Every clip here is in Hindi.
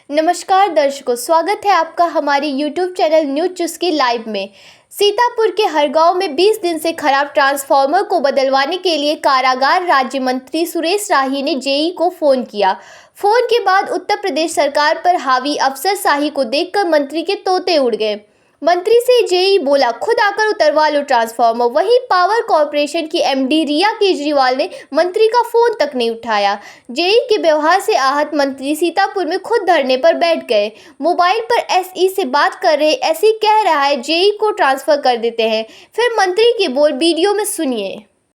नमस्कार दर्शकों, स्वागत है आपका हमारे YouTube चैनल न्यूज चुस्की लाइव में। सीतापुर के हरगांव में 20 दिन से खराब ट्रांसफार्मर को बदलवाने के लिए कारागार राज्य मंत्री सुरेश राही ने जेई को फोन किया। फोन के बाद उत्तर प्रदेश सरकार पर हावी अफसरशाही को देखकर मंत्री के तोते उड़ गए। मंत्री से जेई बोला, खुद आकर उतरवा लो ट्रांसफार्मर। वहीं पावर कॉर्पोरेशन की एमडी रिया केजरीवाल ने मंत्री का फोन तक नहीं उठाया। जेई के व्यवहार से आहत मंत्री सीतापुर में खुद धरने पर बैठ गए। मोबाइल पर एसई से बात कर रहे एसई कह रहा है जेई को ट्रांसफर कर देते हैं। फिर मंत्री के बोल वीडियो में सुनिए।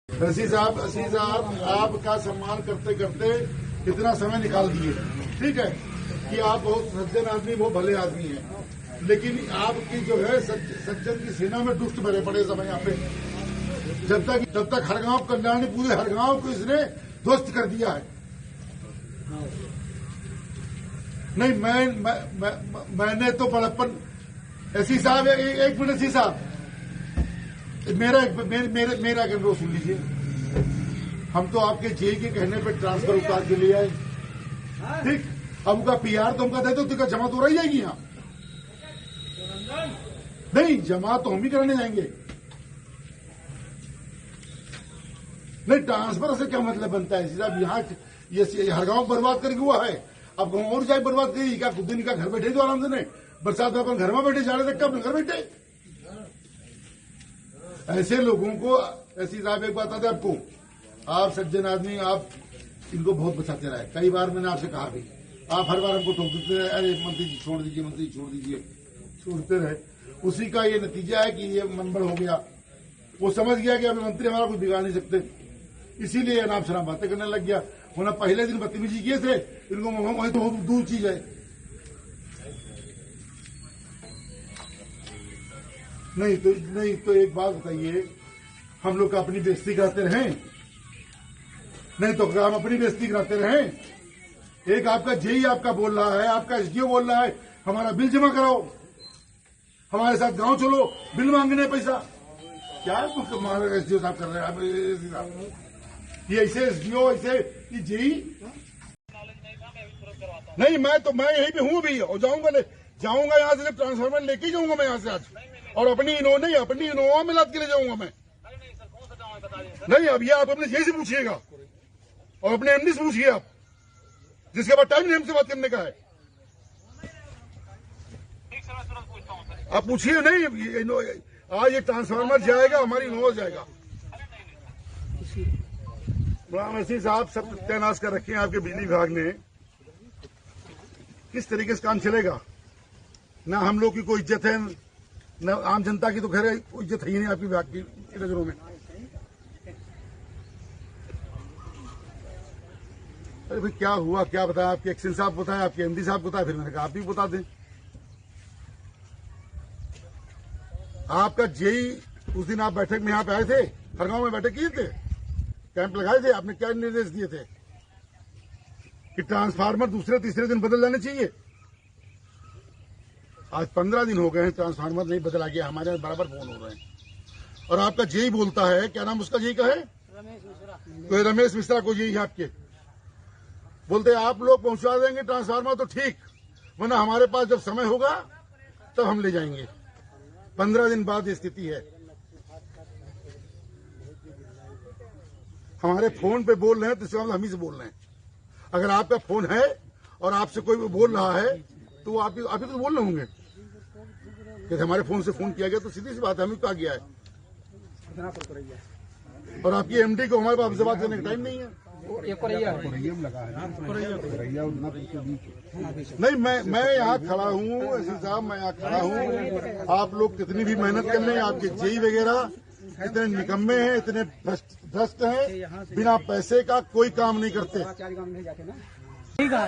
एसई साहब आपका सम्मान करते करते इतना समय निकाल दिए, ठीक है कि आप बहुत सज्जन आदमी, बहुत भले आदमी हैं, लेकिन आपकी जो है सज्जन की सेना में दुष्ट भरे पड़े समय यहाँ पे। जब तक हरगांव कल्याणी, पूरे हरगांव को इसने ध्वस्त कर दिया है। नहीं, मैंने तो बड़प्पन। एसई साहब, एक मिनट एसई साहब, मेरा अनुरोध सुन लीजिए। हम तो आपके जेई के कहने पे ट्रांसफर उतार के ले आए, ठीक। अब उनका पीआर तो हमका दे दो, तो जमा तो रही जाएगी यहाँ। नहीं, जमा तो हम ही कराने जाएंगे। नहीं, ट्रांसफर से क्या मतलब बनता है साहब? यहाँ ये हरगांव बर्बाद करके हुआ है, अब गाँव और जाए बर्बाद करेगी क्या? कुछ दिन का घर बैठे तो आराम से, नहीं बरसात में अपन घर में बैठे, जाने तक अपने घर बैठे। ऐसे लोगों को ऐसी साहब एक बात आते आपको, आप सज्जन आदमी, आप इनको बहुत बचाते रहे। कई बार मैंने आपसे कहा भी, आप हर बार हमको टोक देते रहे, अरे मंत्री जी छोड़ दीजिए, मंत्री छोड़ दीजिए, छोड़ते रहे। उसी का ये नतीजा है कि ये मनबड़ हो गया। वो समझ गया कि अब मंत्री हमारा कुछ बिगाड़ नहीं सकते, इसीलिए अनाप शनाप बातें करने लग गया। वरना पहले दिन बदतमीजी किए थे, इनको वही तो दूर चीज है। नहीं तो एक बात बताइए, हम लोग का अपनी बेइज्जती कराते रहें? नहीं तो हम अपनी बेइज्जती कराते रहें? एक आपका जेई आपका बोल रहा है, आपका एसडीओ बोल रहा है हमारा बिल जमा कराओ, हमारे साथ गांव चलो, बिल मांगने पैसा। क्या हमारा एसडीओ साहब कर रहे हैं? ये ऐसे एसडीओ, ऐसे जेई। नहीं, मैं यहीं पे हूँ भी, और जाऊंगा यहाँ से, ट्रांसफार्मर लेके जाऊंगा मैं यहाँ से आज, और अपनी इनोवा में लाद के ले जाऊंगा मैं। नहीं, अब ये आप अपने जेई से पूछिएगा और अपने एमडी से पूछिए आप, जिसके बाद टाइम नहीं हमसे बात करने का है। आप पूछिए। नहीं, आज ये ट्रांसफार्मर जाएगा, हमारी इनोवा जाएगा। एसई साहब सब सत्यानाश कर रखे हैं आपके बिजली विभाग ने। किस तरीके से काम चलेगा? ना हम लोग की कोई इज्जत है, न आम जनता की तो खैर कोई इज्जत है ही नहीं आपकी विभाग की नजरों में। अरे भाई क्या हुआ, क्या बताया? आपके एक्शन साहब बताया, आपके एमडी साहब बताया, फिर मैंने कहा आप भी बता दें। आपका जेई उस दिन आप बैठक में यहाँ पे आए थे, हरगांव में बैठक किए थे, कैंप लगाए थे, आपने क्या निर्देश दिए थे कि ट्रांसफार्मर दूसरे तीसरे दिन बदल जाने चाहिए। आज 15 दिन हो गए हैं, ट्रांसफार्मर नहीं बदला गया। हमारे बराबर फोन हो रहे हैं, और आपका जेई बोलता है, क्या नाम उसका जेई का है? तो रमेश मिश्रा को जेई आपके बोलते हैं आप लोग पहुंचा देंगे ट्रांसफार्मर तो ठीक, वरना हमारे पास जब समय होगा तब हम ले जाएंगे। 15 दिन बाद ये स्थिति है। हमारे फोन पे बोल रहे हैं तो इसका मतलब हम ही से बोल रहे हैं। अगर आपका फोन है और आपसे कोई बोल रहा है तो वो आप ही तो बोल रहे होंगे कि हमारे फोन से फोन किया गया, तो सीधी सी बात है, हमें तो आ गया है। और आपकी एमडी को हमारे पास आपसे बात करने का टाइम नहीं है। नहीं, मैं यहाँ खड़ा हूँ एसई साहब, मैं यहाँ खड़ा हूँ। आप लोग कितनी भी मेहनत कर लें, आपके जेई वगैरह इतने निकम्मे हैं, इतने भ्रष्ट हैं, बिना पैसे का कोई काम नहीं करते। ठीक है।